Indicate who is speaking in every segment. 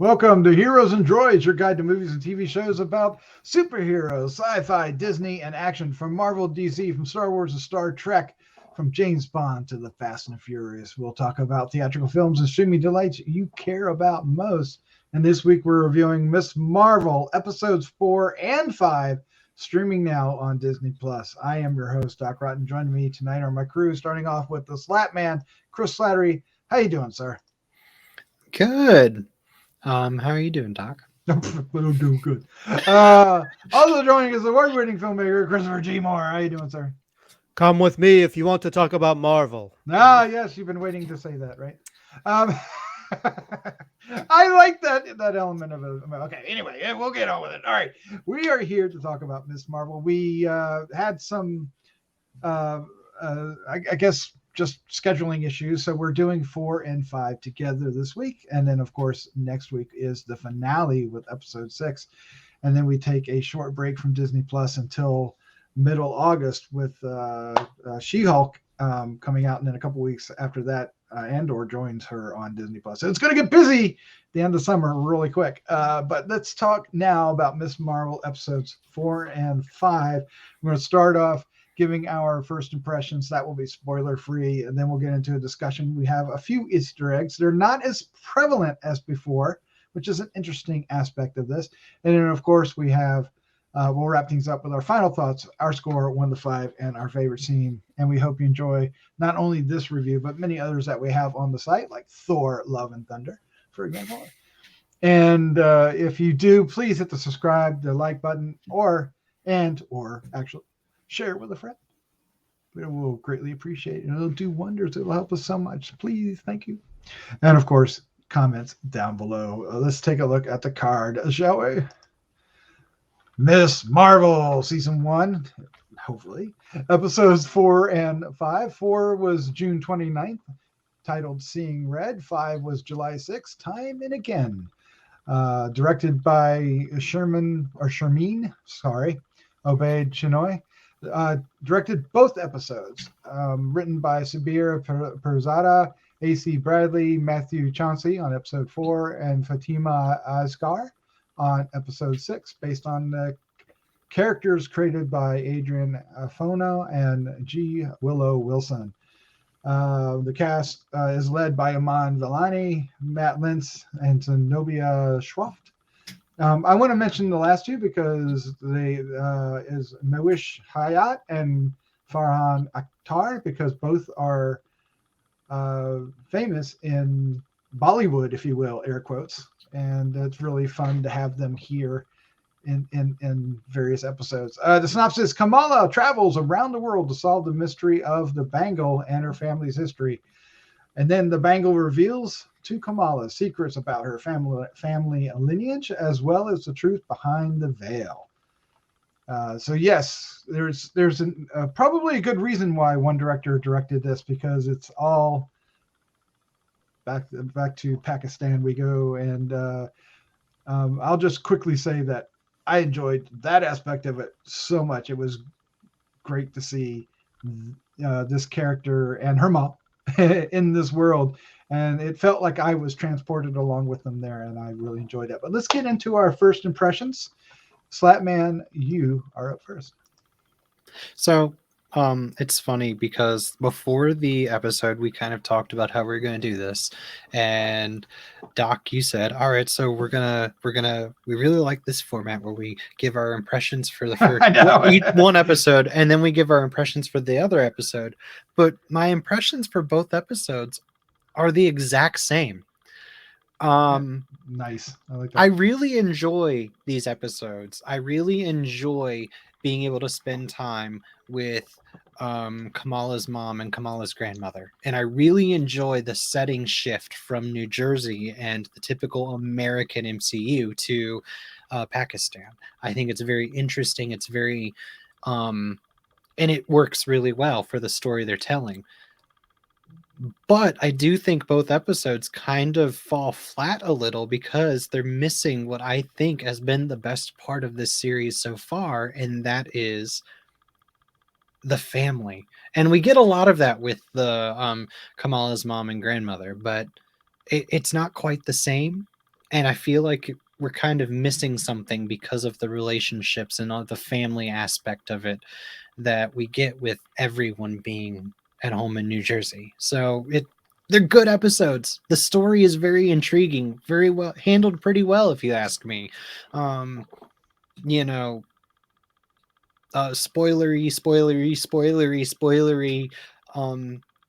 Speaker 1: Welcome to Heroes and Droids, your guide to movies and TV shows about superheroes, sci-fi, Disney, and action from Marvel, DC, from Star Wars to Star Trek, from James Bond to the Fast and Furious. We'll talk about theatrical films and streaming delights you care about most. And this week we're reviewing Miss Marvel, episodes 4 and 5, streaming now on Disney+. I am your host, Doc Rotten. Joining me tonight are my crew, starting off with the Slattman, Chris Slattery. How you doing, sir?
Speaker 2: Good. How are you doing, Doc?
Speaker 1: I'm doing good. Also joining us, award-winning filmmaker Christopher G. Moore. How you doing, sir?
Speaker 3: Come with me if you want to talk about Marvel.
Speaker 1: Yes, you've been waiting to say that, right? I like that element of it. Okay, anyway, we'll get on with it. All right, we are here to talk about Miss Marvel. We had some, I guess, just scheduling issues, so we're doing 4 and 5 together this week, and then of course next week is the finale with episode 6, and then we take a short break from Disney Plus until middle August with She-Hulk coming out, and then a couple weeks after that Andor joins her on Disney Plus. So it's going to get busy at the end of summer really quick, but let's talk now about Miss Marvel episodes 4 and 5. We're going to start off giving our first impressions. That will be spoiler free, and then we'll get into a discussion. We have a few Easter eggs. They're not as prevalent as before, which is an interesting aspect of this. And then of course we have we'll wrap things up with our final thoughts, our score 1 to 5, and our favorite scene. And we hope you enjoy not only this review but many others that we have on the site, like Thor Love and Thunder, for example. And if you do, please hit the subscribe, the like button, or actually share it with a friend. We'll greatly appreciate it. It'll do wonders. It'll help us so much. Please, thank you. And of course, comments down below. Let's take a look at the card, shall we? Miss Marvel, season 1, hopefully. Episodes 4 and 5. 4 was June 29th, titled Seeing Red. 5 was July 6th, Time and Again. Directed by Shermeen Obaid Chinoy. Directed both episodes. Written by Sabir Perzada, A.C. Bradley, Matthew Chauncey on episode 4, and Fatima Asghar on episode 6, based on the characters created by Adrian Fono and G. Willow Wilson. The cast is led by Iman Vellani, Matt Lintz, and Zenobia Schwaft. I want to mention the last two because they is Mawish Hayat and Farhan Akhtar, because both are famous in Bollywood, if you will, air quotes. And it's really fun to have them here in various episodes. The synopsis: Kamala travels around the world to solve the mystery of the bangle and her family's history. And then the bangle reveals to Kamala secrets about her family lineage, as well as the truth behind the veil. So yes, there's probably a good reason why one director directed this, because it's all back to Pakistan we go. And I'll just quickly say that I enjoyed that aspect of it so much. It was great to see this character and her mom in this world, and it felt like I was transported along with them there, and I really enjoyed it. But let's get into our first impressions. Slatman, you are up first.
Speaker 2: So it's funny because before the episode we kind of talked about how we're going to do this, and Doc, you said, all right, so we really like this format where we give our impressions for the first one episode, and then we give our impressions for the other episode. But my impressions for both episodes are the exact same.
Speaker 1: Nice. I like that.
Speaker 2: I really enjoy these episodes. I really enjoy being able to spend time with Kamala's mom and Kamala's grandmother. And I really enjoy the setting shift from New Jersey and the typical American MCU to Pakistan. I think it's very interesting. It's very, and it works really well for the story they're telling. But I do think both episodes kind of fall flat a little because they're missing what I think has been the best part of this series so far, and that is the family. And we get a lot of that with the Kamala's mom and grandmother, but it's not quite the same. And I feel like we're kind of missing something because of the relationships and all the family aspect of it that we get with everyone being at home in New Jersey. So they're good episodes. The story is very intriguing, very well handled, pretty well, if you ask me. You know, spoilery,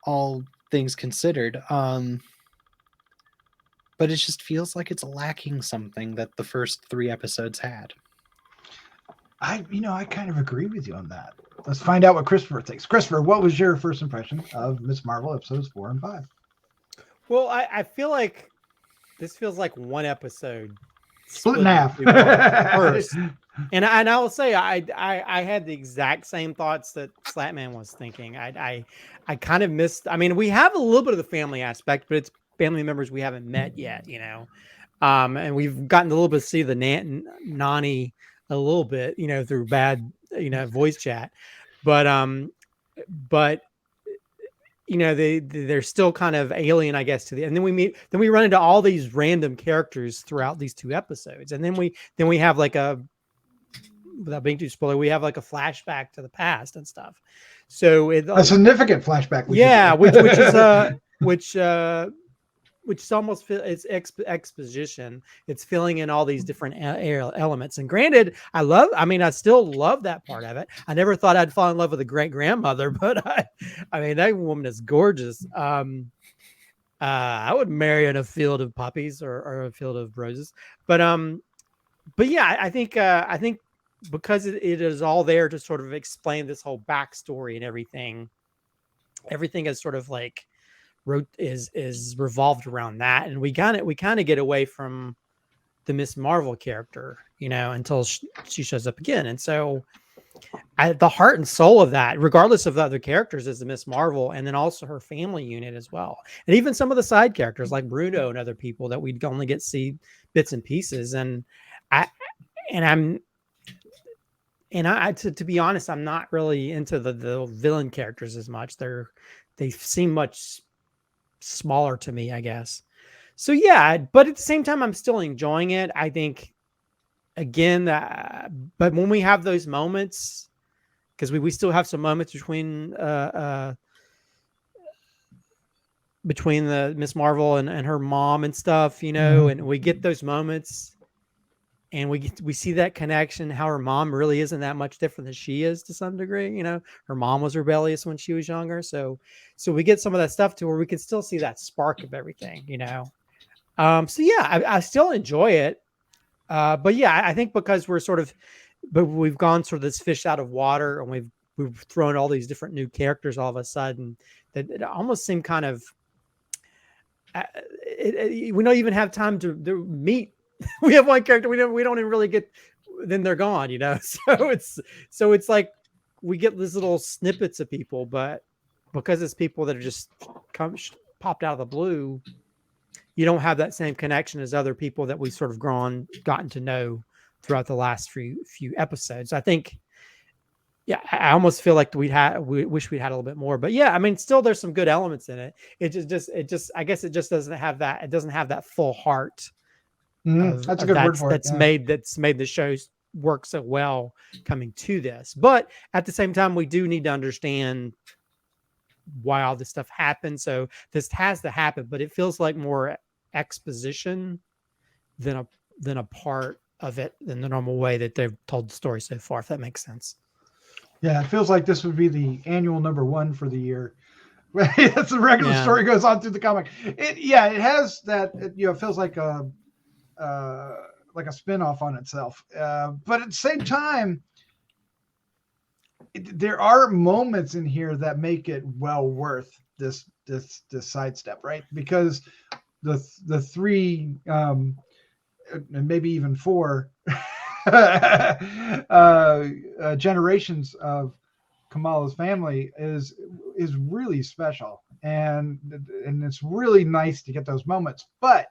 Speaker 2: all things considered. But it just feels like it's lacking something that the first 3 episodes had.
Speaker 1: I kind of agree with you on that. Let's find out what Christopher thinks. Christopher, what was your first impression of Miss Marvel episodes 4 and 5?
Speaker 3: Well, I feel like this feels like one episode
Speaker 1: Split in half.
Speaker 3: First. And I will say I had the exact same thoughts that Slattman was thinking. I kind of missed. I mean, we have a little bit of the family aspect, but it's family members we haven't met yet, you know. And we've gotten a little bit to see the Nani a little bit, you know, through bad, you know, voice chat. But you know, they're still kind of alien, I guess, to the, and then we run into all these random characters throughout these 2 episodes. And then we have like without being too spoiler, we have like a flashback to the past and stuff. So
Speaker 1: a significant flashback.
Speaker 3: Which is almost it's exposition. It's filling in all these different elements. And granted, I still love that part of it. I never thought I'd fall in love with a great grandmother, but I mean, that woman is gorgeous. I would marry in a field of poppies or a field of roses. But yeah, I think because it is all there to sort of explain this whole backstory and everything is sort of like is revolved around that, and we kind of get away from the Miss Marvel character, you know, until she shows up again. And so the heart and soul of that, regardless of the other characters, is the Miss Marvel, and then also her family unit as well, and even some of the side characters like Bruno and other people that we'd only get to see bits and pieces. And to be honest, I'm not really into the villain characters as much. They seem much smaller to me, I guess. So yeah, but at the same time, I'm still enjoying it. I think, again, but when we have those moments, because we still have some moments between the Miss Marvel and her mom and stuff, you know, and we get those moments. And we see that connection, how her mom really isn't that much different than she is to some degree. You know, her mom was rebellious when she was younger. So we get some of that stuff to where we can still see that spark of everything, you know? So yeah, I still enjoy it. But yeah, I think because we've gone sort of this fish out of water, and we've thrown all these different new characters all of a sudden, that it almost seemed kind of, we don't even have time to meet. We have one character we don't even really get, then they're gone, you know. So it's like we get these little snippets of people, but because it's people that are just popped out of the blue, you don't have that same connection as other people that we sort of gotten to know throughout the last few episodes. I think, yeah, I almost feel like we wish we'd had a little bit more. But yeah, I mean, still there's some good elements in it. It just I guess it just doesn't have that. It doesn't have that full heart.
Speaker 1: That's a good word for it.
Speaker 3: That's made the show work so well coming to this. But at the same time, we do need to understand why all this stuff happened. So this has to happen, but it feels like more exposition than a part of it in the normal way that they've told the story so far, if that makes sense.
Speaker 1: Yeah, it feels like this would be the annual #1 for the year. That's the regular story goes on through the comic. It has that. It feels like a spin-off on itself. But at the same time, there are moments in here that make it well worth this sidestep, right? Because the 3 and maybe even 4 generations of Kamala's family is really special, and it's really nice to get those moments. But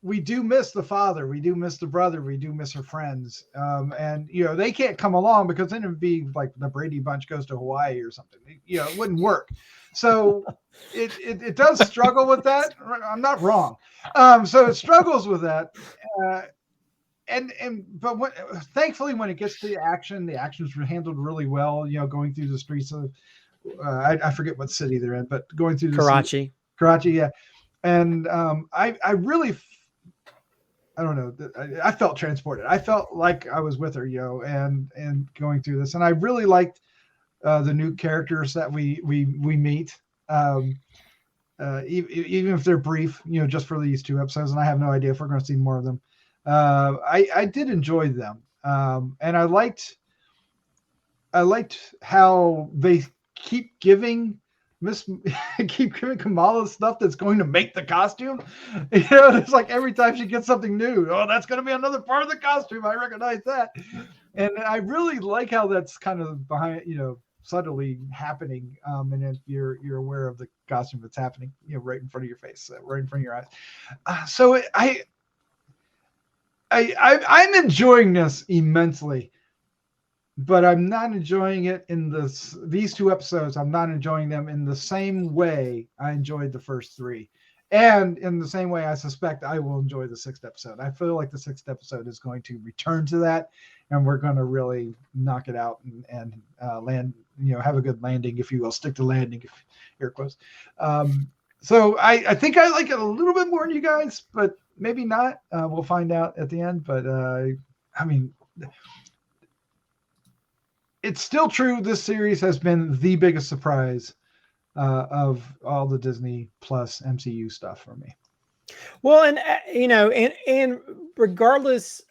Speaker 1: we do miss the father, we do miss the brother, we do miss her friends, and they can't come along because then it'd be like the Brady Bunch goes to Hawaii or something. It wouldn't work. So it does struggle with that. I'm not wrong. So it struggles with that. But thankfully, when it gets to the actions were handled really well. Going through the streets of I forget what city they're in, but going through
Speaker 3: Karachi,
Speaker 1: yeah. And I really, I don't know, I felt transported. I felt like I was with her, and going through this, and I really liked the new characters that we meet. Even if they're brief, just for these 2 episodes, and I have no idea if we're going to see more of them. I did enjoy them, and I liked how they keep giving Kamala stuff that's going to make the costume. It's like every time she gets something new, that's going to be another part of the costume. I recognize that, and I really like how that's kind of behind, subtly happening. And if you're aware of the costume that's happening, right in front of your face, right in front of your eyes. So I'm enjoying this immensely, but I'm not enjoying it in these 2 episodes. I'm not enjoying them in the same way I enjoyed the first 3. And in the same way, I suspect I will enjoy the 6th episode. I feel like the 6th episode is going to return to that, and we're going to really knock it out and land, have a good landing, if you will, stick to landing, if air quotes. So I think I like it a little bit more than you guys, but maybe not. We'll find out at the end. But I mean, it's still true. This series has been the biggest surprise of all the Disney Plus MCU stuff for me.
Speaker 3: Well, and and regardless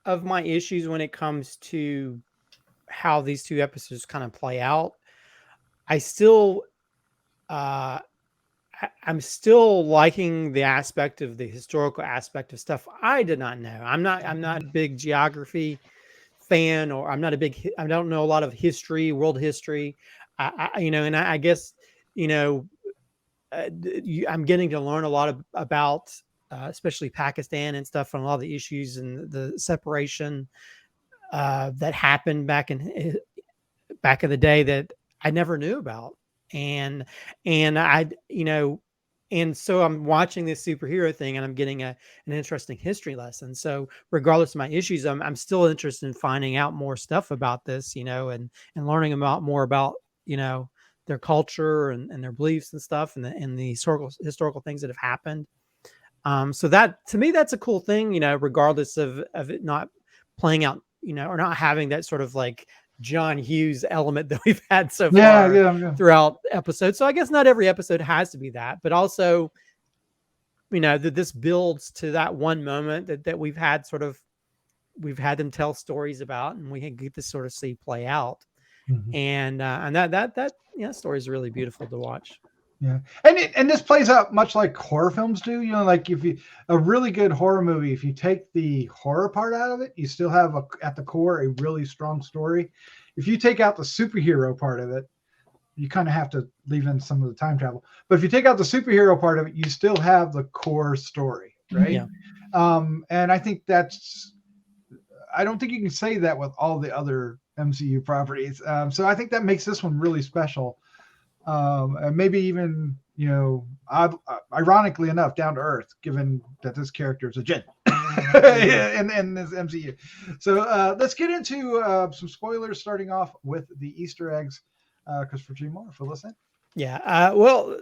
Speaker 3: of my issues when it comes to how these 2 episodes kind of play out, I still I'm still liking the aspect of the historical aspect of stuff I did not know. I'm not a big geography fan, or I don't know a lot of history, world history. I guess I'm getting to learn a lot about especially Pakistan and stuff, and a lot of the issues and the separation that happened back in the day that I never knew about. And so I'm watching this superhero thing, and I'm getting an interesting history lesson. So regardless of my issues, I'm still interested in finding out more stuff about this, and learning more about, their culture and their beliefs and stuff, and the historical things that have happened. So that, to me, that's a cool thing, regardless of it not playing out, or not having that sort of like John Hughes element that we've had so far throughout episodes. So I guess not every episode has to be that, but also, that this builds to that one moment that we've had them tell stories about, and we can get to sort of see play out. Mm-hmm. And that story is really beautiful to watch.
Speaker 1: Yeah. And this plays out much like horror films do, like if a really good horror movie, if you take the horror part out of it, you still have at the core a really strong story. If you take out the superhero part of it, you kind of have to leave in some of the time travel. But if you take out the superhero part of it, you still have the core story, right? Yeah. And I think I don't think you can say that with all the other MCU properties. So I think that makes this one really special. And maybe even, ironically enough, down to earth, given that this character is a djinn in this MCU. So let's get into some spoilers, starting off with the Easter eggs. Christopher G. Moore, fill us in.
Speaker 3: Yeah. Well,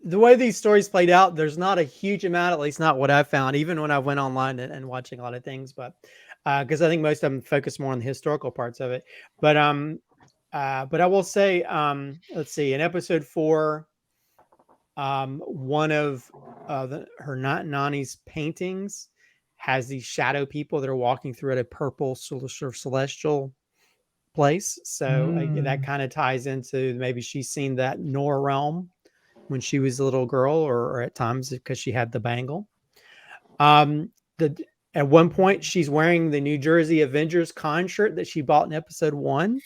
Speaker 3: the way these stories played out, there's not a huge amount, at least not what I found, even when I went online and watching a lot of things. But because I think most of them focus more on the historical parts of it. But I will say, let's see, in episode 4, one of her Nani's paintings has these shadow people that are walking through at a purple sort of celestial place. So that kind of ties into maybe she's seen that Nor realm when she was a little girl, or at times because she had the bangle. At one point, she's wearing the New Jersey Avengers con shirt that she bought in episode 1.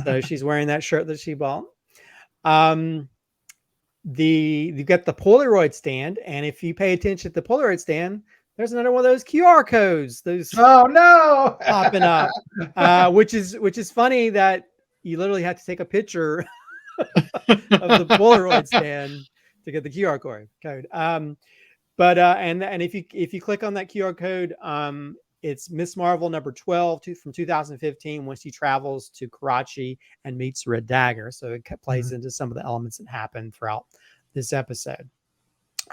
Speaker 3: So she's wearing that shirt that she bought. you've got the Polaroid stand, and if you pay attention to the Polaroid stand, there's another one of those QR codes. Those
Speaker 1: Oh no!
Speaker 3: popping up, which is funny that you literally have to take a picture of the Polaroid stand to get the QR code. But and if you click on that QR code, it's Miss Marvel number 12 from 2015 when she travels to Karachi and meets Red Dagger. So it plays into some of the elements that happen throughout this episode.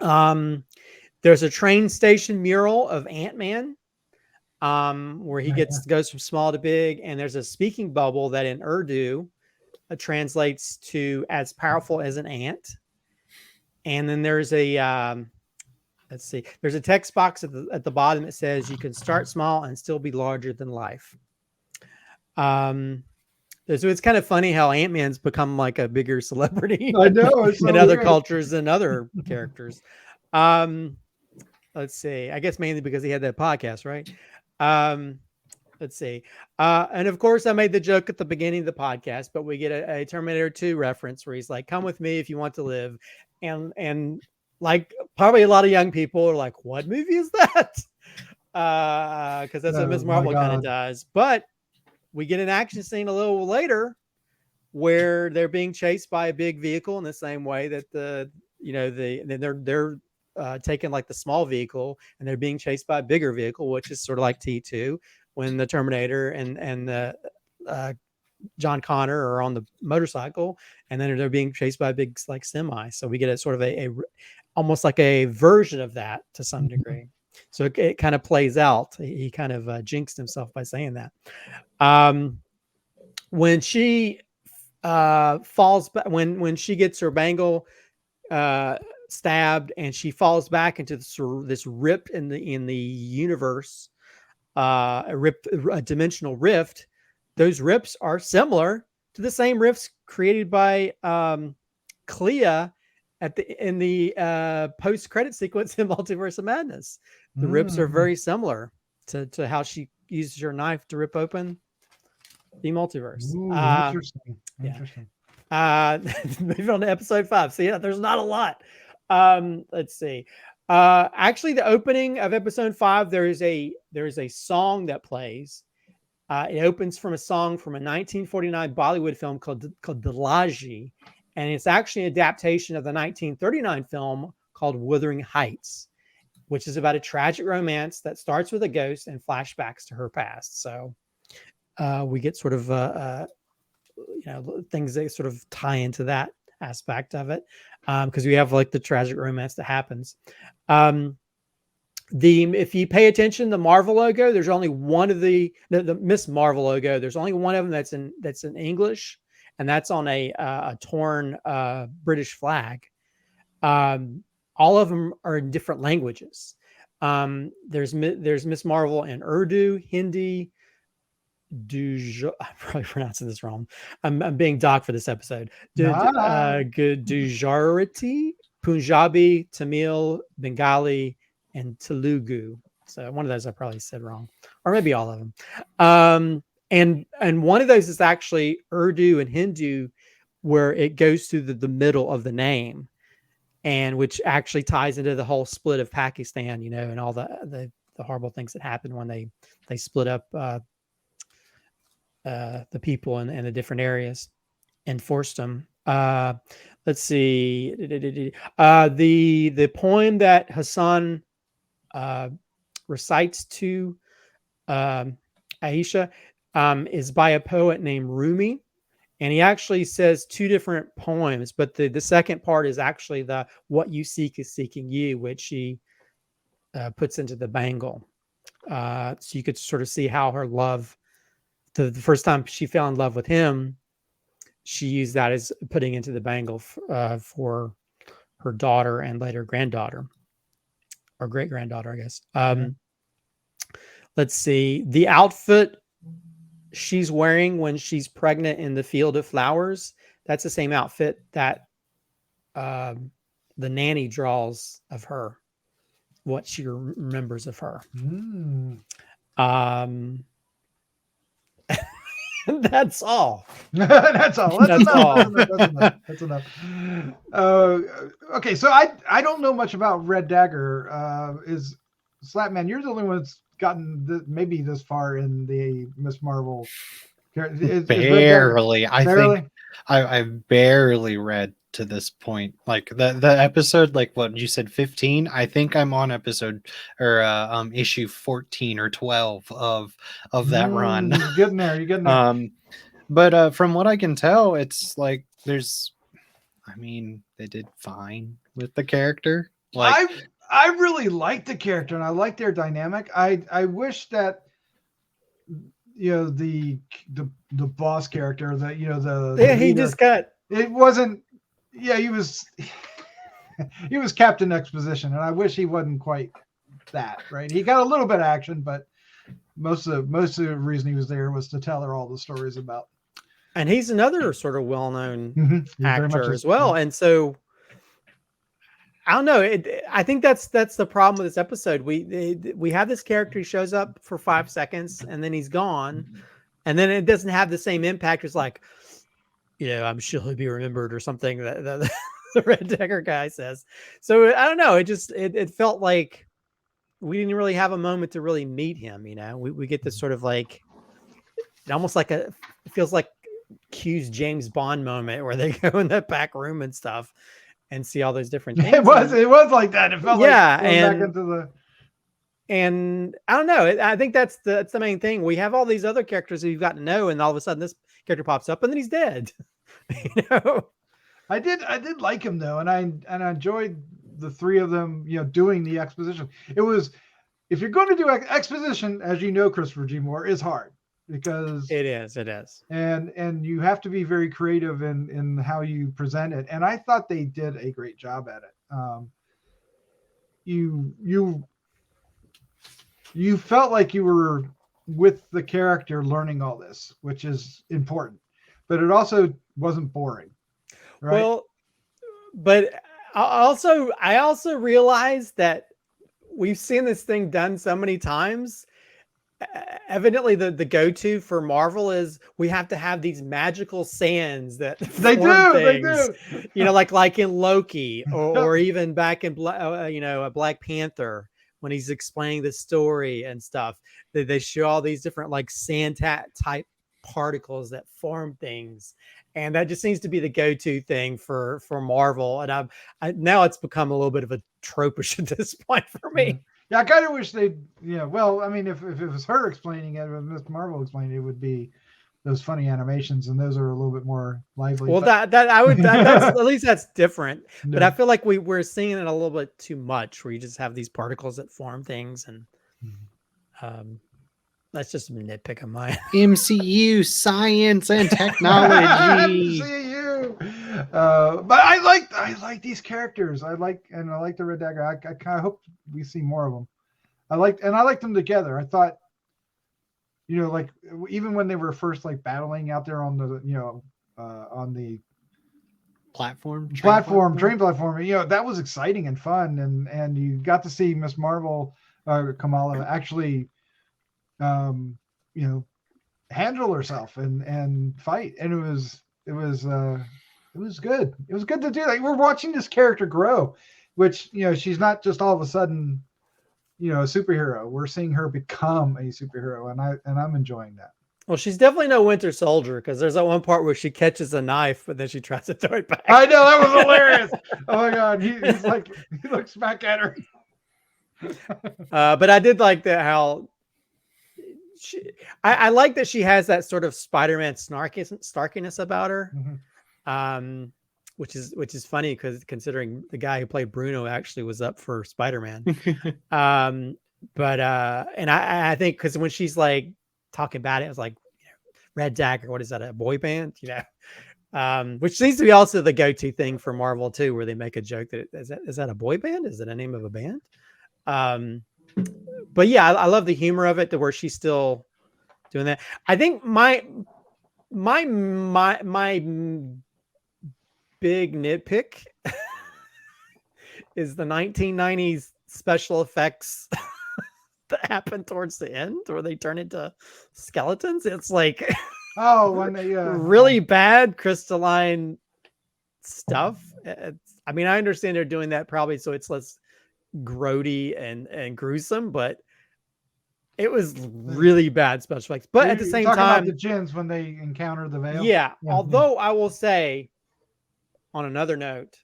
Speaker 3: There's a train station mural of Ant-Man, where he goes from small to big, and there's a speaking bubble that in Urdu translates to as powerful as an ant. And then there's a let's see, there's a text box at the bottom that says you can start small and still be larger than life. So it's kind of funny how Ant-Man's become like a bigger celebrity
Speaker 1: I know, it's so
Speaker 3: in other
Speaker 1: weird.
Speaker 3: cultures than other characters. Let's see, I guess mainly because he had that podcast, right? Let's see. And of course I made the joke at the beginning of the podcast, but we get a Terminator 2 reference where he's like, come with me if you want to live. And like probably a lot of young people are like, what movie is that? Because that's what Ms. Marvel kind of does. But we get an action scene a little later where they're being chased by a big vehicle in the same way that they're taking like the small vehicle and they're being chased by a bigger vehicle, which is sort of like T2 when the Terminator and the John Connor are on the motorcycle, and then they're being chased by a big like semi. So we get a sort of a almost like a version of that to some degree. So it kind of plays out. He kind of jinxed himself by saying that. When she falls back, when she gets her bangle stabbed and she falls back into this rip in the universe, a dimensional rift. Those rips are similar to the same rifts created by Clea in the post-credit sequence in Multiverse of Madness. The rips are very similar to how she uses her knife to rip open the multiverse.
Speaker 1: Interesting.
Speaker 3: Yeah. Moving on to episode 5. So yeah, there's not a lot. Let's see. Actually, the opening of episode 5, there is a song that plays. It opens from a song from a 1949 Bollywood film called Dilaji, and it's actually an adaptation of the 1939 film called Wuthering Heights, which is about a tragic romance that starts with a ghost and flashbacks to her past. So we get sort of things that sort of tie into that aspect of it, because we have like the tragic romance that happens. If you pay attention, the Marvel logo, there's only one of the Miss Marvel logo. There's only one of them that's in English, and that's on a torn British flag. All of them are in different languages. There's Miss Marvel in Urdu, Hindi, I'm probably pronouncing this wrong. I'm being docked for this episode. Gujarati, Punjabi, Tamil, Bengali, and Telugu. So one of those I probably said wrong, or maybe all of them. And one of those is actually Urdu and Hindu, where it goes through the middle of the name, and which actually ties into the whole split of Pakistan, and all the horrible things that happened when they split up the people in the different areas and forced them. Let's see. The poem that Hassan recites to Aisha is by a poet named Rumi, and he actually says two different poems, but the second part is actually the "What you seek is seeking you," which she puts into the bangle. So you could sort of see how her love, the first time she fell in love with him, she used that as putting into the bangle for her daughter and later granddaughter, or great granddaughter, I guess. Let's see. The outfit she's wearing when she's pregnant in the Field of Flowers, that's the same outfit that the nanny draws of her, what she remembers of her. That's all.
Speaker 1: That's all. That's
Speaker 3: That's
Speaker 1: enough.
Speaker 3: all.
Speaker 1: That's enough. That's enough. Okay, so I don't know much about Red Dagger. Is Slattman? You're the only one that's gotten maybe this far in the Miss Marvel. Is Red Dagger-
Speaker 2: Barely. I
Speaker 1: barely?
Speaker 2: think I've barely read to this point. Like the episode, like what you said, 15. I think I'm on episode or issue 14 or 12 of that run.
Speaker 1: You're getting there. You're getting there.
Speaker 2: But from what I can tell, it's like I mean, they did fine with the character. Like
Speaker 1: I really like the character and I like their dynamic. I wish that the boss character, that the
Speaker 3: he
Speaker 1: leader,
Speaker 3: just got.
Speaker 1: it wasn't. Yeah, he was he was Captain Exposition, and I wish he wasn't quite that. Right, he got a little bit of action, but most of the reason he was there was to tell her all the stories about.
Speaker 3: And he's another sort of well-known actor as well, and so I don't know. I think that's the problem with this episode. We have this character, he shows up for 5 seconds and then he's gone, and then it doesn't have the same impact as like, I'm sure he'll be remembered or something that the Red Dagger guy says. So I don't know. It felt like we didn't really have a moment to really meet him. We get this sort of like, almost like it feels like Q's James Bond moment where they go in that back room and stuff and see all those different things.
Speaker 1: It was like that. It felt like going back into the.
Speaker 3: And I don't know. I think that's the main thing. We have all these other characters who you've got to know, and all of a sudden this character pops up and then he's dead.
Speaker 1: I did like him though, and I enjoyed the three of them, doing the exposition. It was, if you're going to do exposition, as you know, Christopher G. Moore, is hard because
Speaker 3: it is.
Speaker 1: And you have to be very creative in how you present it. And I thought they did a great job at it. You felt like you were with the character learning all this, which is important, but it also wasn't boring. Right?
Speaker 3: Well, but I also realized that we've seen this thing done so many times. Evidently the go-to for Marvel is we have to have these magical sands that
Speaker 1: they do.
Speaker 3: like in Loki or even back in Black Panther, when he's explaining the story and stuff, they show all these different like sand type particles that form things, and that just seems to be the go-to thing for Marvel. And now it's become a little bit of a tropish at this point for me.
Speaker 1: Yeah, I kind of wish they'd. Well, I mean, if it was her explaining it, if Miss Marvel explaining it, would be those funny animations, and those are a little bit more lively.
Speaker 3: Well,
Speaker 1: but...
Speaker 3: that's at least that's different. No. But I feel like we're seeing it a little bit too much, where you just have these particles that form things, and that's just a nitpick of mine.
Speaker 2: MCU, science and technology.
Speaker 1: MCU. But I like these characters. I like the Red Dagger. I kind of hope we see more of them. I liked them together. I thought, like even when they were first like battling out there on the on the train platform, that was exciting and fun, and you got to see Miss Marvel, Kamala, actually handle herself and fight, and it was good. It was good to do that. We're watching this character grow, which she's not just all of a sudden a superhero. We're seeing her become a superhero, and I'm enjoying that.
Speaker 3: Well, she's definitely no Winter Soldier, because there's that one part where she catches a knife, but then she tries to throw it back.
Speaker 1: I know, that was hilarious. Oh my god, he's like, he looks back at her.
Speaker 3: But I did like that how I like that she has that sort of Spider-Man snarkiness about her, which is funny, because considering the guy who played Bruno actually was up for Spider-Man. But and I think because when she's like talking about it, it was like Red Dagger. What is that? A boy band? Which seems to be also the go-to thing for Marvel too, where they make a joke that is that a boy band? Is it a name of a band? But yeah, I love the humor of it, to where she's still doing that. I think my big nitpick is the 1990s special effects that happen towards the end, where they turn into skeletons. It's like
Speaker 1: Oh, when they
Speaker 3: really bad crystalline stuff. I mean, I understand they're doing that probably so it's less grody and gruesome, but it was really bad special effects. But at the
Speaker 1: you're
Speaker 3: same
Speaker 1: talking about
Speaker 3: time,
Speaker 1: the Jins when they encounter the veil.
Speaker 3: yeah. Although I will say, on another note,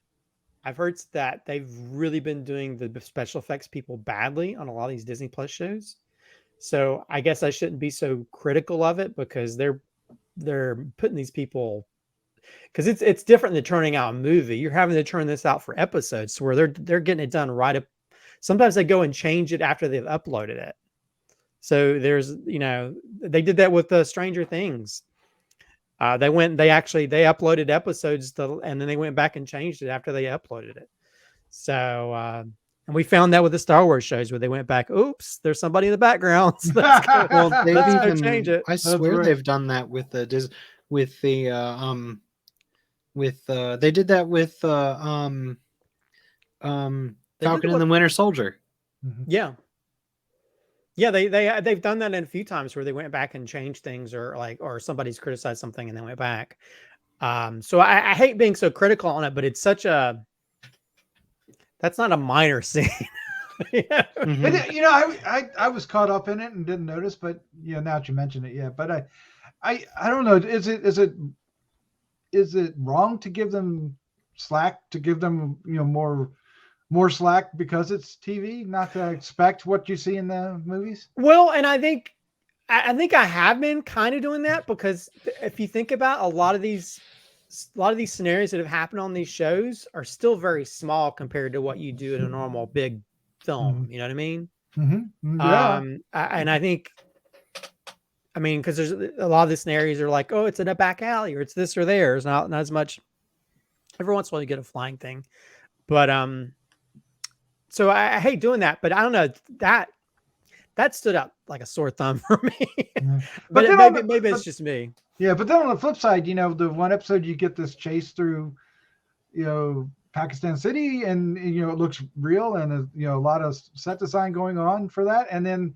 Speaker 3: I've heard that they've really been doing the special effects people badly on a lot of these Disney Plus shows. So I guess I shouldn't be so critical of it because they're putting these people, because it's different than turning out a movie. You're having to turn this out for episodes where they're getting it done right up. Sometimes they go and change it after they've uploaded it. So there's, they did that with the Stranger Things. They uploaded episodes and then they went back and changed it after they uploaded it. So, and we found that with the Star Wars shows where they went back, oops, there's somebody in the background. So let's go change it.
Speaker 2: I swear they've done that with the they did that with Falcon and the Winter Soldier.
Speaker 3: Yeah. Yeah, they've done that in a few times where they went back and changed things or somebody's criticized something and they went back. So I hate being so critical on it, but it's that's not a minor scene.
Speaker 1: Yeah. Mm-hmm. I was caught up in it and didn't notice, but now that you mention it, yeah. But I don't know. Is it wrong to give them slack, to give them more slack because it's TV, not to expect what you see in the movies?
Speaker 3: Well, and I think I have been kind of doing that because if you think about a lot of these scenarios that have happened on these shows are still very small compared to what you do in a normal big film. Mm-hmm. You know what I mean?
Speaker 1: Mm-hmm. Yeah.
Speaker 3: And I think, because there's a lot of the scenarios are like, oh, it's in a back alley or it's this or there. It's not as much. Every once in a while you get a flying thing, but so I hate doing that, but I don't know, that stood out like a sore thumb for me. But maybe it's just me.
Speaker 1: Yeah, but then on the flip side, the one episode you get this chase through, Pakistan City, and it looks real, and a lot of set design going on for that, and then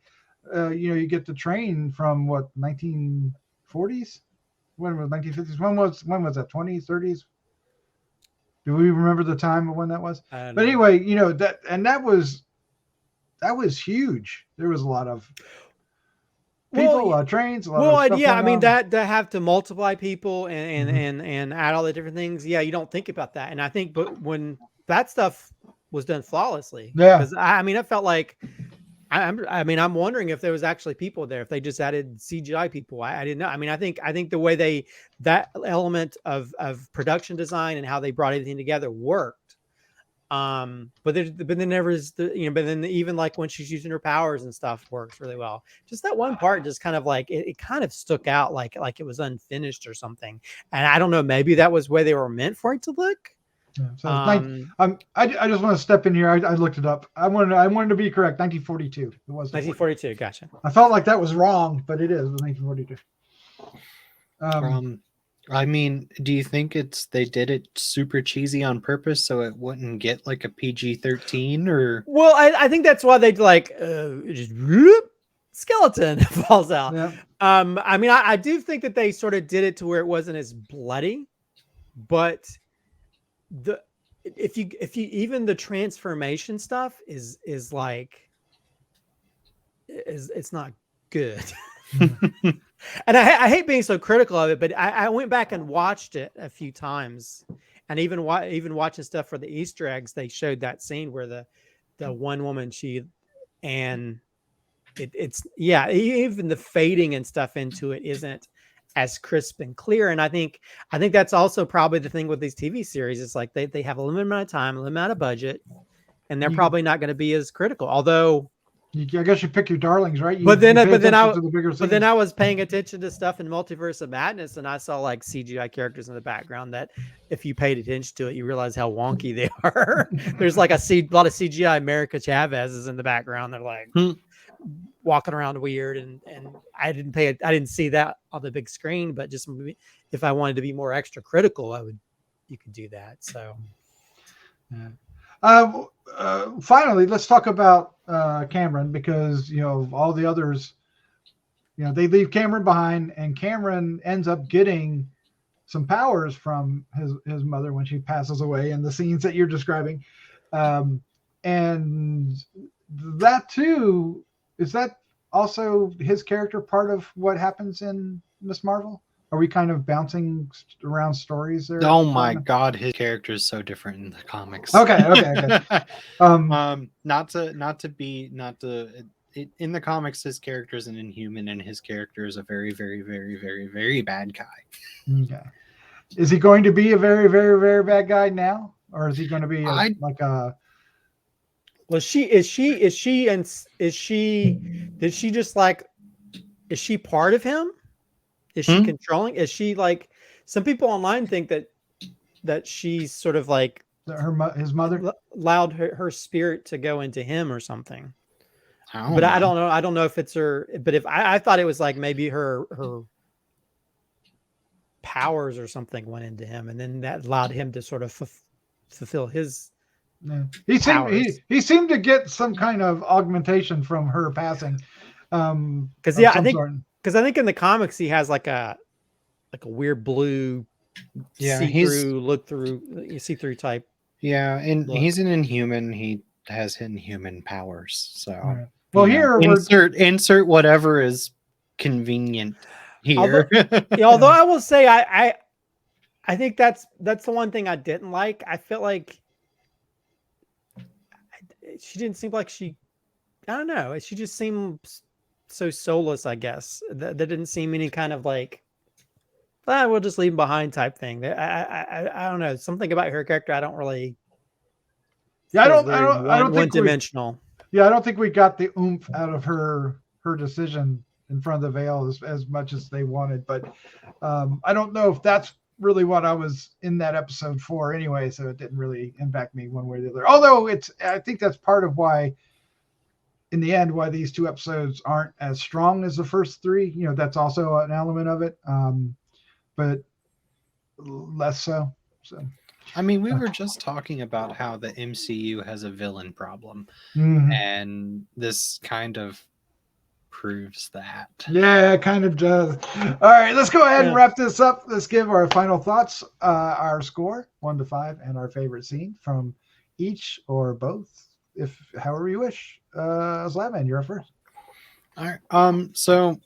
Speaker 1: you get the train from what 1940s, when was 1950s? When was that? 20s, 30s? Do we remember the time of when that was? But anyway, that was huge. There was a lot of people, a lot of trains, a lot of stuff.
Speaker 3: Yeah, that have to multiply people and add all the different things. Yeah, you don't think about that. And I think, but when that stuff was done flawlessly, because I felt like, I'm wondering if there was actually people there, if they just added CGI people. I didn't know. I think the way that element of production design and how they brought everything together worked. But then there was but then even like when she's using her powers and stuff works really well. Just that one part just kind of like it kind of stuck out like it was unfinished or something. And I don't know, maybe that was the way they were meant for it to look.
Speaker 1: Yeah, so I just want to step in here. I looked it up. I wanted to be correct. 1942. It was
Speaker 3: 1942. Gotcha.
Speaker 1: I felt like that was wrong, but it is. It was 1942.
Speaker 2: Do you think they did it super cheesy on purpose so it wouldn't get like a PG-13 or?
Speaker 3: Well, I think that's why they just skeleton falls out. Yeah. I do think that they sort of did it to where it wasn't as bloody, but if you even the transformation stuff is not good. And I hate being so critical of it, but I went back and watched it a few times, and even watching stuff for the Easter eggs, they showed that scene where the one woman even the fading and stuff into it isn't as crisp and clear. And I think that's also probably the thing with these TV series. It's like they have a limited amount of time, a limited amount of budget, and they're probably not going to be as critical. Although
Speaker 1: I guess you pick your darlings, right?
Speaker 3: But then I was paying attention to stuff in Multiverse of Madness, and I saw like CGI characters in the background that if you paid attention to it, you realize how wonky they are. There's like a lot of CGI America Chavez is in the background. They're like walking around weird, and I didn't see that on the big screen, but just if I wanted to be more extra critical, you could do that. So
Speaker 1: finally, let's talk about Cameron, because all the others they leave Cameron behind, and Cameron ends up getting some powers from his mother when she passes away in the scenes that you're describing. And that too, is that also his character part of what happens in Miss Marvel? Are we kind of bouncing around stories there?
Speaker 2: Oh my God, his character is so different in the comics.
Speaker 1: Okay.
Speaker 2: In the comics, his character is an Inhuman, and his character is a very, very, very, very, very bad guy.
Speaker 1: Okay. Is he going to be a very, very, very bad guy now, or is he going to be like a?
Speaker 3: Well, is she part of him? Is she controlling? Is she like, some people online think that she's sort of like
Speaker 1: his mother
Speaker 3: allowed her spirit to go into him or something.
Speaker 2: I don't know.
Speaker 3: I don't know if it's her, but if I thought it was like maybe her powers or something went into him, and then that allowed him to sort of fulfill his.
Speaker 1: Yeah. He seemed to get some kind of augmentation from her passing.
Speaker 3: Because I think in the comics he has like a weird blue see-through type.
Speaker 2: Yeah, and he's an Inhuman. He has Inhuman powers. So
Speaker 1: right. Well, here
Speaker 2: insert whatever is convenient here.
Speaker 3: Although I will say I think that's the one thing I didn't like. I felt like she didn't seem like I don't know. She just seemed so soulless, I guess. That didn't seem any kind of like, we'll just leave him behind type thing. I don't know. Something about her character I don't really.
Speaker 1: Yeah, I don't think
Speaker 3: one-dimensional.
Speaker 1: I don't think we got the oomph out of her decision in front of the veil as much as they wanted. But I don't know if that's really what I was in that episode for anyway. So it didn't really impact me one way or the other. Although I think that's part of why, in the end, why these two episodes aren't as strong as the first three. That's also an element of it, but less so. So.
Speaker 2: I mean, we were just talking about how the MCU has a villain problem, and this kind of proves that.
Speaker 1: Yeah, it kind of does. All right, let's go ahead and wrap this up. Let's give our final thoughts, our score 1 to 5, and our favorite scene from each or both, if however you wish. Slattman, you're up first.
Speaker 2: All right. So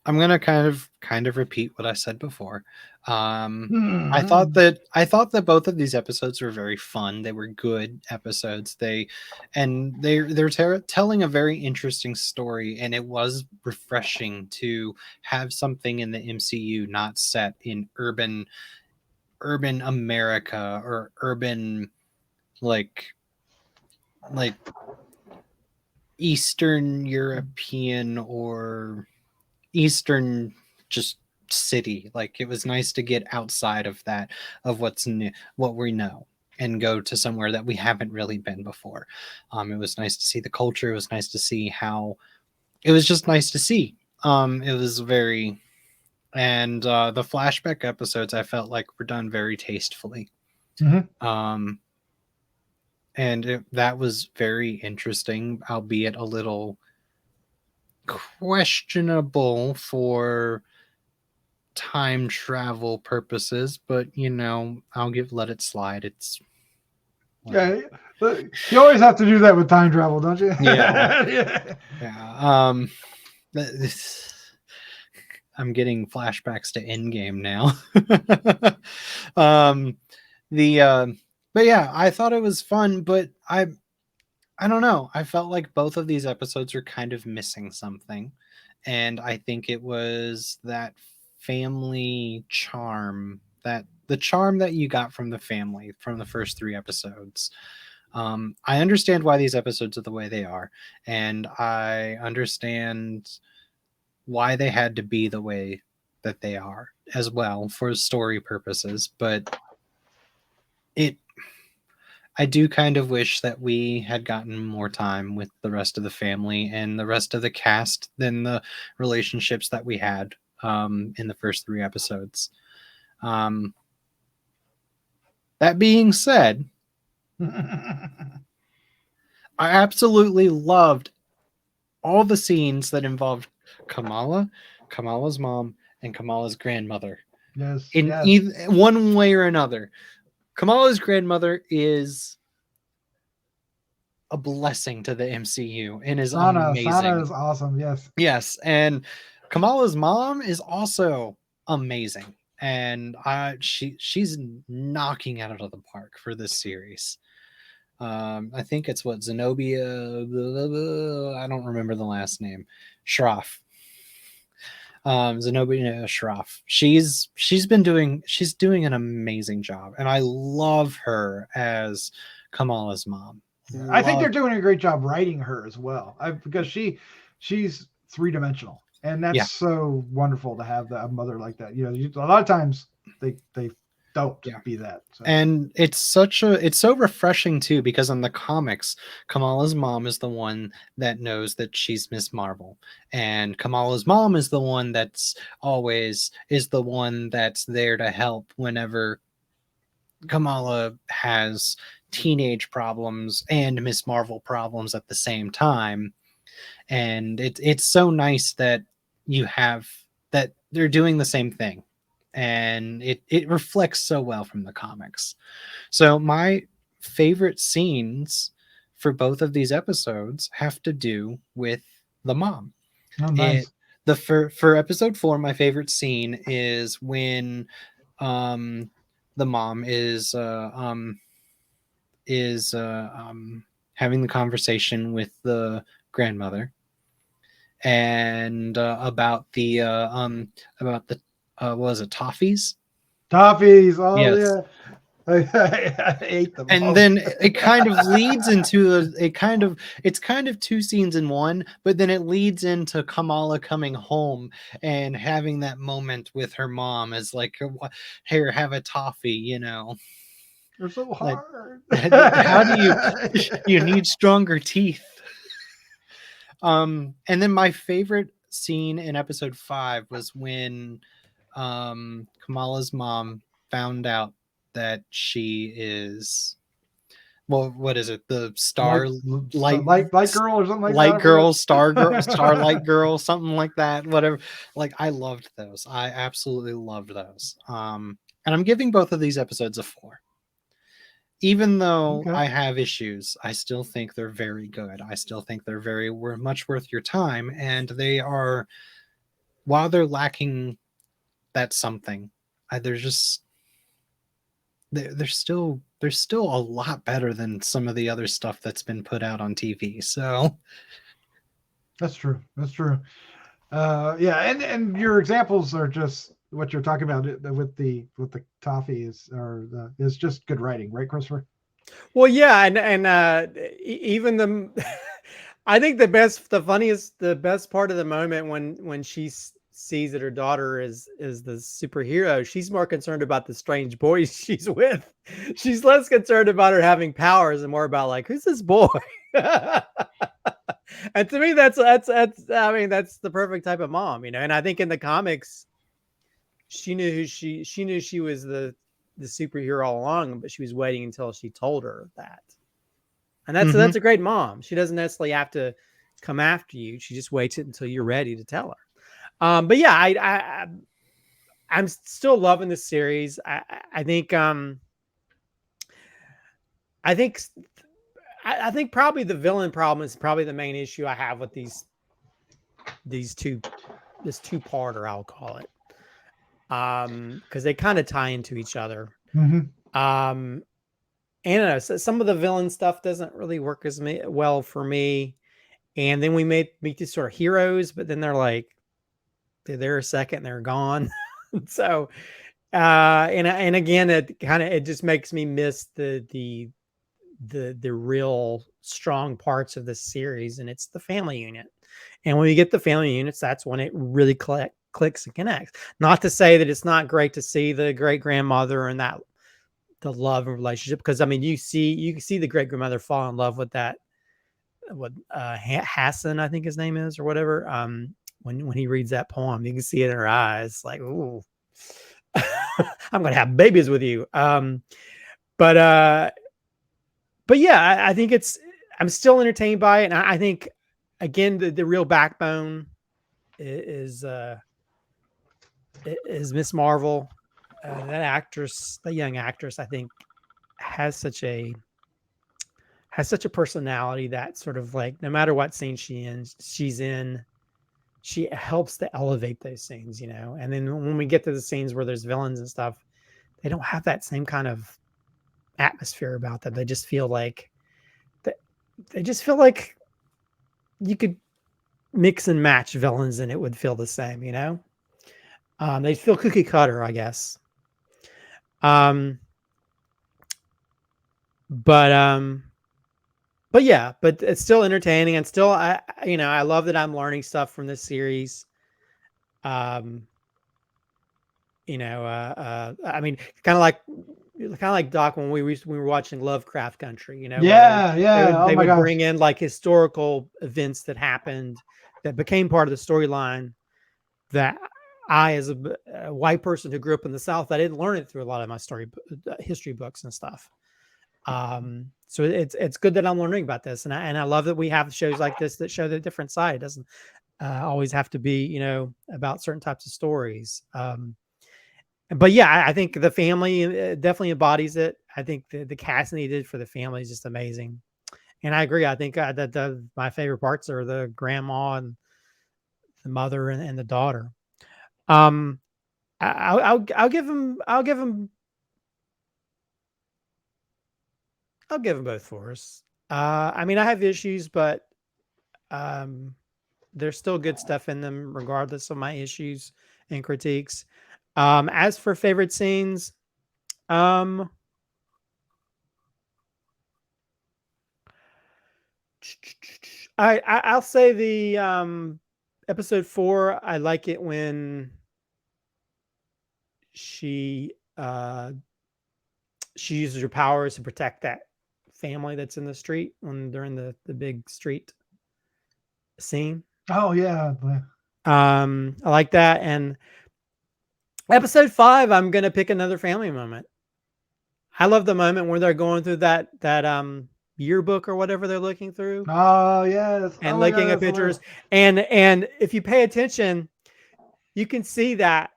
Speaker 2: I'm gonna kind of repeat what I said before. I thought that both of these episodes were very fun. They were good episodes. They're telling a very interesting story, and it was refreshing to have something in the MCU not set in urban America or urban like Eastern European or Eastern just city. Like, it was nice to get outside of that, of what's new, what we know, and go to somewhere that we haven't really been before. It was nice to see the culture. It was nice to see how it was just nice to see. It was very, and the flashback episodes I felt like were done very tastefully. And that was very interesting, albeit a little questionable for time travel purposes, but I'll let it slide. It's
Speaker 1: yeah, you always have to do that with time travel, don't you?
Speaker 2: Yeah. I'm getting flashbacks to Endgame now. But yeah, I thought it was fun, but I don't know. I felt like both of these episodes are kind of missing something, and I think it was that family charm, that the charm that you got from the family from the first 3 episodes. I understand why these episodes are the way they are, and I understand why they had to be the way that they are as well for story purposes, but I do kind of wish that we had gotten more time with the rest of the family and the rest of the cast than the relationships that we had in the first 3 episodes. That being said, I absolutely loved all the scenes that involved Kamala's mom, and Kamala's grandmother.
Speaker 1: Yes,
Speaker 2: In
Speaker 1: yes.
Speaker 2: either one way or another, Kamala's grandmother is a blessing to the MCU and is
Speaker 1: Sana
Speaker 2: amazing.
Speaker 1: is awesome. Yes.
Speaker 2: Yes, and Kamala's mom is also amazing, and she's knocking it out of the park for this series. I think it's what Zenobia. I don't remember the last name. Shroff. Zenobia Shroff. She's doing an amazing job, and I love her as Kamala's mom.
Speaker 1: I think they're doing a great job writing her as well, because she's three-dimensional, and that's
Speaker 2: Yeah.
Speaker 1: so wonderful to have a mother like that. You know, a lot of times they don't be that. So.
Speaker 2: And it's so refreshing too, because in the comics, Kamala's mom is the one that knows that she's Miss Marvel, and Kamala's mom is the one that's there to help whenever Kamala has teenage problems and Miss Marvel problems at the same time. And it's so nice that that they're doing the same thing, and it reflects so well from the comics. So my favorite scenes for both of these episodes have to do with the mom.
Speaker 1: Oh, nice.
Speaker 2: For episode 4, my favorite scene is when the mom is having the conversation with the grandmother, and about the what was it, toffees?
Speaker 1: Toffees. Oh,
Speaker 2: Yes.
Speaker 1: yeah. I ate them.
Speaker 2: And then it kind of leads into it's kind of two scenes in one, but then it leads into Kamala coming home and having that moment with her mom as like, here, have a toffee, you know.
Speaker 1: They're so hard.
Speaker 2: How do you need stronger teeth? And then my favorite scene in episode 5 was when Kamala's mom found out that she is, well, what is it, the light
Speaker 1: girl or something like that.
Speaker 2: Light girl, starlight girl, something like that, whatever. Like, I loved those. I absolutely loved those. And I'm giving both of these episodes a 4. Even though I have issues, I still think they're very good. I still think they're very much worth your time, and they are, while they're lacking that something, they're still a lot better than some of the other stuff that's been put out on TV. So
Speaker 1: that's true. Yeah, and your examples are just what you're talking about with the toffee is just good writing, right, Christopher?
Speaker 3: Well, yeah, and even I think the best part of the moment when she sees that her daughter is the superhero, she's more concerned about the strange boys she's with. She's less concerned about her having powers and more about, like, who's this boy? And to me, that's I mean, that's the perfect type of mom, you know. And I think in the comics, she knew she was the superhero all along, but she was waiting until she told her that. And that's a great mom. She doesn't necessarily have to come after you. She just waits until you're ready to tell her. But yeah, I'm still loving this series. I think probably the villain problem is probably the main issue I have with this two-parter, I'll call it. Because they kind of tie into each other. And I don't know, some of the villain stuff doesn't really work as well for me. And then we meet these sort of heroes, but then they're there a second and they're gone. So and again, it just makes me miss the real strong parts of the series, and it's the family unit. And when you get the family units, that's when it really clicks and connects. Not to say that it's not great to see the great grandmother and the love and relationship, because I mean, you can see the great grandmother fall in love with that Hassan, I think his name is, or whatever. When he reads that poem, you can see it in her eyes, like, ooh, I'm gonna have babies with you. But yeah, I think I'm still entertained by it, and I think, again, the real backbone is Miss Marvel. That actress, the young actress, I think has such a personality that sort of like no matter what scene she's in, she helps to elevate those scenes, you know. And then when we get to the scenes where there's villains and stuff, they don't have that same kind of atmosphere about them. They just feel like you could mix and match villains and it would feel the same, you know. They feel cookie cutter, I guess. But yeah, but it's still entertaining, and still I love that I'm learning stuff from this series. I mean, kind of like Doc when we were watching Lovecraft Country, you know.
Speaker 1: Yeah,
Speaker 3: They
Speaker 1: oh my
Speaker 3: would
Speaker 1: gosh.
Speaker 3: bring in like historical events that happened that became part of the storyline that I, as a white person who grew up in the South, I didn't learn it through a lot of my history books and stuff. So it's good that I'm learning about this, and I love that we have shows like this that show the different side. It doesn't always have to be, you know, about certain types of stories. But yeah, I think the family definitely embodies it. I think the casting they did for the family is just amazing, and I agree. I think that my favorite parts are the grandma and the mother and the daughter. I'll give them both fours. I mean, I have issues, but there's still good stuff in them, regardless of my issues and critiques. As for favorite scenes, I'll say the episode 4. I like it when she uses her powers to protect that family that's in the street when they're in the big street scene.
Speaker 1: Oh yeah.
Speaker 3: I like that. And episode 5, I'm gonna pick another family moment. I love the moment where they're going through that yearbook or whatever they're looking through.
Speaker 1: Oh yes.
Speaker 3: And looking at pictures. And if you pay attention, you can see that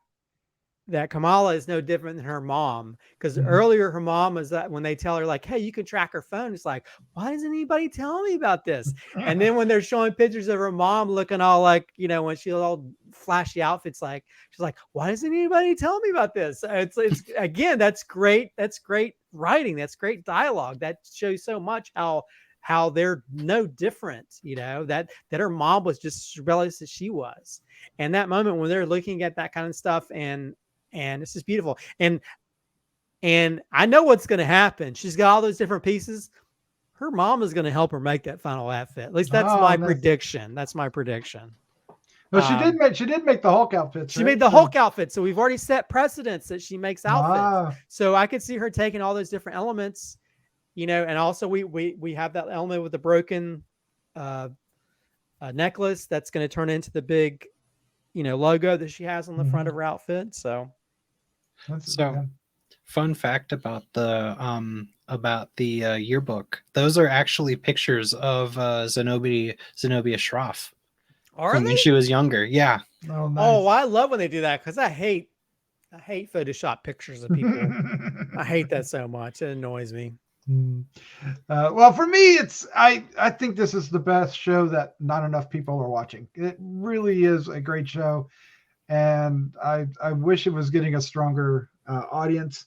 Speaker 3: Kamala is no different than her mom, because earlier her mom was that when they tell her like, hey, you can track her phone, it's like, why doesn't anybody tell me about this? And then when they're showing pictures of her mom looking all like, you know, when she all flashy outfits, like she's like, why doesn't anybody tell me about this? It's again, that's great writing, that's great dialogue, that shows so much how they're no different, you know, that her mom was just as rebellious as she was. And that moment when they're looking at that kind of stuff, and it's just beautiful. And I know what's going to happen. She's got all those different pieces. Her mom is going to help her make that final outfit. At least that's my prediction. That's my prediction.
Speaker 1: Well, she did make the Hulk outfit.
Speaker 3: She made the Hulk outfit. So we've already set precedents that she makes outfits.
Speaker 1: Wow.
Speaker 3: So I could see her taking all those different elements, you know, and also we have that element with the broken necklace that's going to turn into the big, you know, logo that she has on the front of her outfit. So
Speaker 2: fun fact about the yearbook, those are actually pictures of Zenobia Shroff from when she was younger. Yeah.
Speaker 1: Oh, nice.
Speaker 3: Oh, I love when they do that, because I hate Photoshop pictures of people. I hate that so much. It annoys me.
Speaker 1: Well, for me, I think this is the best show that not enough people are watching. It really is a great show, and I wish it was getting a stronger audience.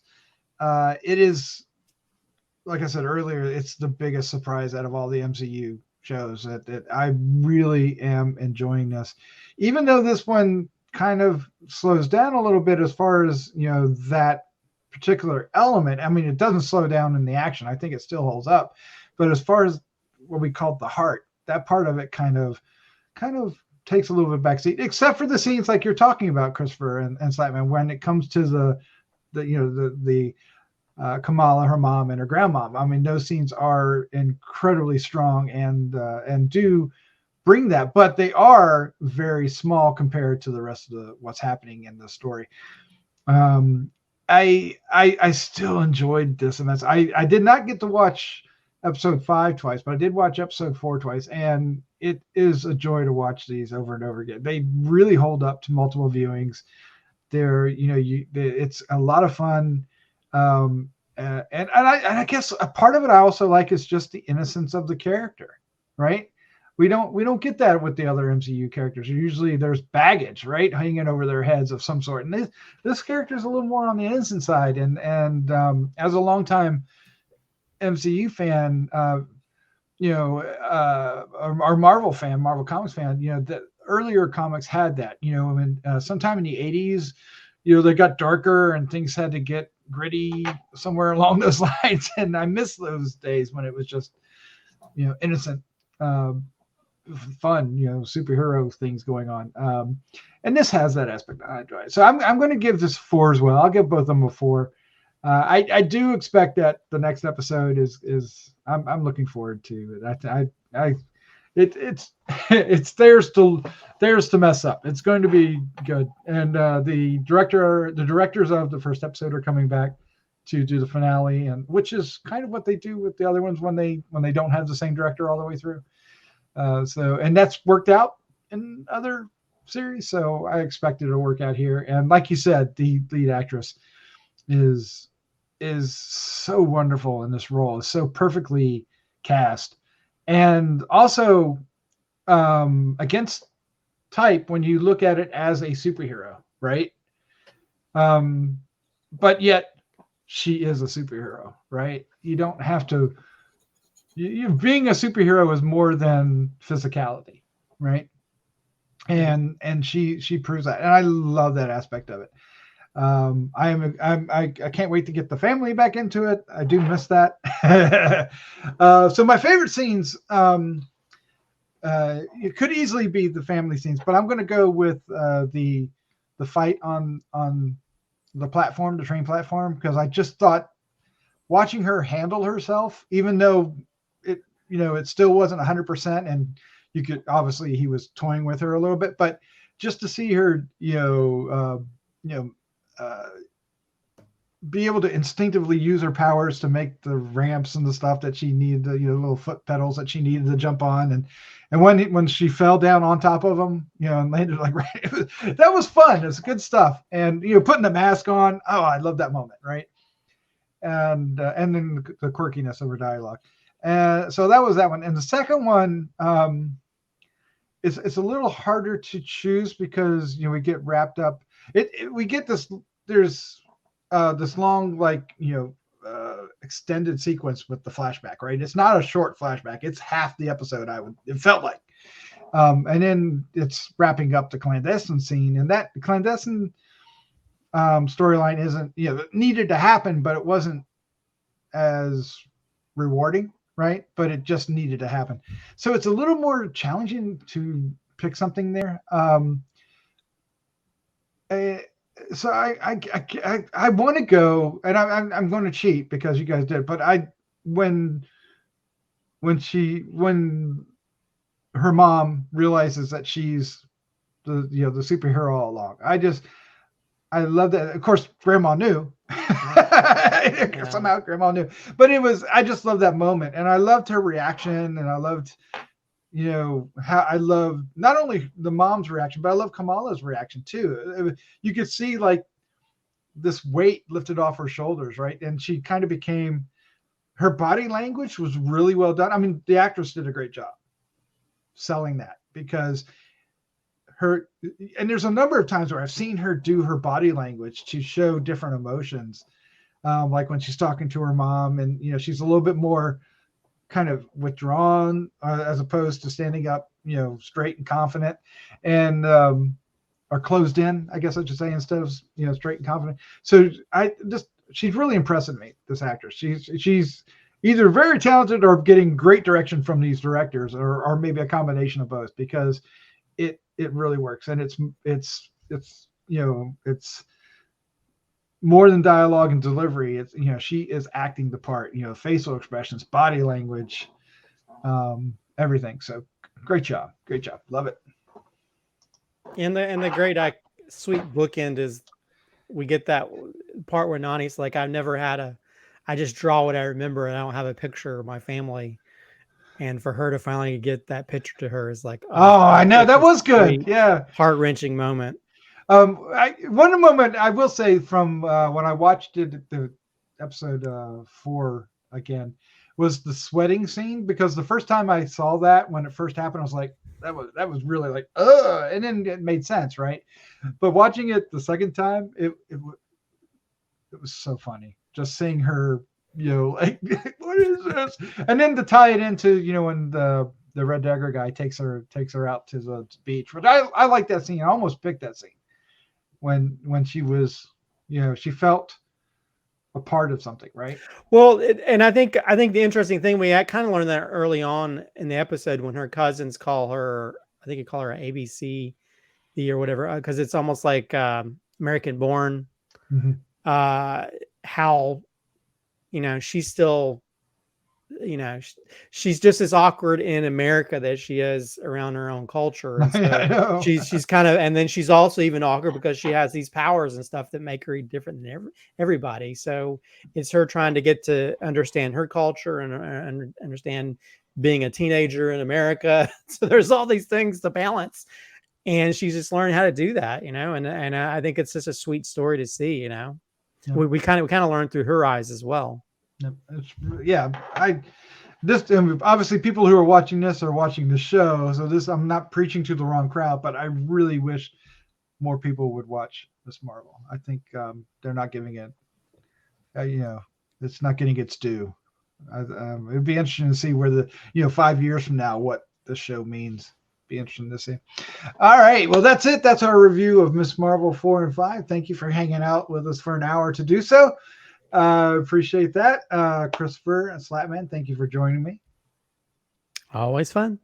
Speaker 1: It is, like I said earlier, it's the biggest surprise out of all the MCU shows. That I really am enjoying this, even though this one kind of slows down a little bit as far as, you know, that particular element. I mean, it doesn't slow down in the action. I think it still holds up, but as far as what we call the heart, that part of it kind of takes a little bit backseat, except for the scenes like you're talking about, Christopher and Slattman, when it comes to the Kamala, her mom, and her grandmom. I mean, those scenes are incredibly strong and do bring that, but they are very small compared to the rest of what's happening in the story. I still enjoyed this, and I did not get to watch episode 5 twice, but I did watch episode 4 twice, and it is a joy to watch these over and over again. They really hold up to multiple viewings. They're, it's a lot of fun. And I guess a part of it I also like is just the innocence of the character, right? We don't get that with the other MCU characters. Usually there's baggage, right, hanging over their heads of some sort. And this character is a little more on the innocent side. And as a longtime MCU fan, our Marvel fan, Marvel Comics fan, the earlier comics had that. Sometime in the 80s, they got darker and things had to get gritty somewhere along those lines. And I miss those days when it was just, innocent, fun, superhero things going on. And this has that aspect I enjoy. So I'm going to give this 4 as well. I'll give both of them a 4. I do expect that the next episode is I'm looking forward to it. It's theirs to mess up. It's going to be good. And the directors of the first episode are coming back to do the finale, and which is kind of what they do with the other ones when they don't have the same director all the way through. And that's worked out in other series, so I expect it to work out here. And like you said, the lead actress is so wonderful in this role. It's so perfectly cast, and also against type when you look at it as a superhero, right? But yet she is a superhero, right? You don't have to. Being a superhero is more than physicality, right? And she proves that, and I love that aspect of it. I can't wait to get the family back into it. I do miss that. So my favorite scenes, it could easily be the family scenes, but I'm going to go with the fight on the platform, the train platform, because I just thought watching her handle herself, even though it still wasn't 100%, and you could obviously he was toying with her a little bit, but just to see her, be able to instinctively use her powers to make the ramps and the stuff that she needed, the little foot pedals that she needed to jump on, and when she fell down on top of them, and landed like right, that was fun. It's good stuff. And putting the mask on, oh, I love that moment, right? And then the quirkiness of her dialogue. So that was that one. And the second one, it's a little harder to choose because we get wrapped up. We get this. There's this long extended sequence with the flashback, right? It's not a short flashback. It's half the episode. It felt like, and then it's wrapping up the clandestine scene, and that clandestine storyline isn't needed to happen, but it wasn't as rewarding, right? But it just needed to happen. So it's a little more challenging to pick something there. So I want to go, and I'm going to cheat because you guys did, but when her mom realizes that she's the superhero all along, I love that. Of course, Grandma knew. Yeah. Somehow Grandma knew, but I just love that moment, and I loved her reaction, and I loved how I love not only the mom's reaction, but I love Kamala's reaction too. You could see like this weight lifted off her shoulders, right? And she kind of became, her body language was really well done. I mean, the actress did a great job selling that, because and there's a number of times where I've seen her do her body language to show different emotions. Like when she's talking to her mom, and she's a little bit more kind of withdrawn as opposed to standing up, straight and confident, and or closed in, I guess I should say, instead of straight and confident. So she's really impressing me, this actress. She's either very talented or getting great direction from these directors, or maybe a combination of both, because it really works, and it's more than dialogue and delivery. It's she is acting the part, facial expressions, body language, everything. So great job, love it.
Speaker 3: And the great sweet bookend is we get that part where Nani's like, I just draw what I remember, and I don't have a picture of my family. and for her to finally get that picture to her is like,
Speaker 1: Oh, I know, that was good.
Speaker 3: sweet,
Speaker 1: Yeah.
Speaker 3: heart-wrenching moment.
Speaker 1: One moment I will say from when I watched it, the episode 4 again, was the sweating scene, because the first time I saw that, when it first happened, I was like, that was really like, ugh, and then it made sense, right? But watching it the second time, it was so funny, just seeing her, like, what is this? And then to tie it into, when the Red Dagger guy takes her out to the beach, which I like that scene. I almost picked that scene when she was, she felt a part of something, right?
Speaker 3: Well, and I think the interesting thing, we kind of learned that early on in the episode when her cousins call her, I think you call her ABC or whatever, because it's almost like American Born.
Speaker 1: Mm-hmm.
Speaker 3: How, she's still, she's just as awkward in America that she is around her own culture. And so she's kind of, and then she's also even awkward because she has these powers and stuff that make her different than everybody. So it's her trying to get to understand her culture and understand being a teenager in America. So there's all these things to balance, and she's just learning how to do that, and I think it's just a sweet story to see,
Speaker 1: Yep.
Speaker 3: we kind of learned through her eyes as well.
Speaker 1: Obviously people who are watching this are watching the show, so I'm not preaching to the wrong crowd, but I really wish more people would watch Miss Marvel. I think they're not giving it, it's not getting its due. It'd be interesting to see where 5 years from now what the show means. Be interesting to see. All right, well, that's it. That's our review of Miss Marvel 4 and 5. Thank you for hanging out with us for an hour to do so. Appreciate that. Christopher and Slattman, thank you for joining me.
Speaker 3: Always fun.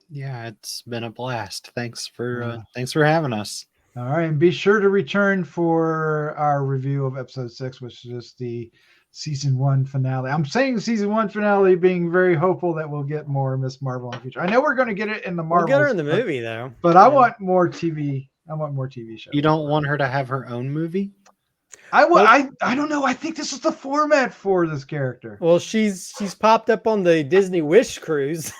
Speaker 2: Yeah, it's been a blast. Thanks for having us.
Speaker 1: All right, and be sure to return for our review of episode 6, which is the season 1 finale. I'm saying season 1 finale, being very hopeful that we'll get more Miss Marvel in the future. I know we're going to get it in the Marvel.
Speaker 3: We'll get her in the movie though.
Speaker 1: But I want more TV. I want more TV shows.
Speaker 2: You don't want her to have her own movie?
Speaker 1: I don't know. I think this is the format for this character.
Speaker 3: Well, she's popped up on the Disney Wish cruise.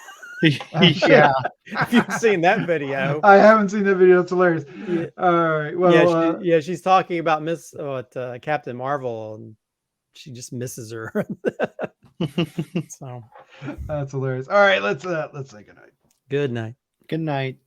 Speaker 2: Yeah.
Speaker 3: If you've seen that video.
Speaker 1: I haven't seen that video. It's hilarious.
Speaker 3: Yeah.
Speaker 1: All right. Well,
Speaker 3: she's talking about Captain Marvel, and she just misses her. So
Speaker 1: that's hilarious. All right, let's say goodnight.
Speaker 3: Good night.
Speaker 2: Good night.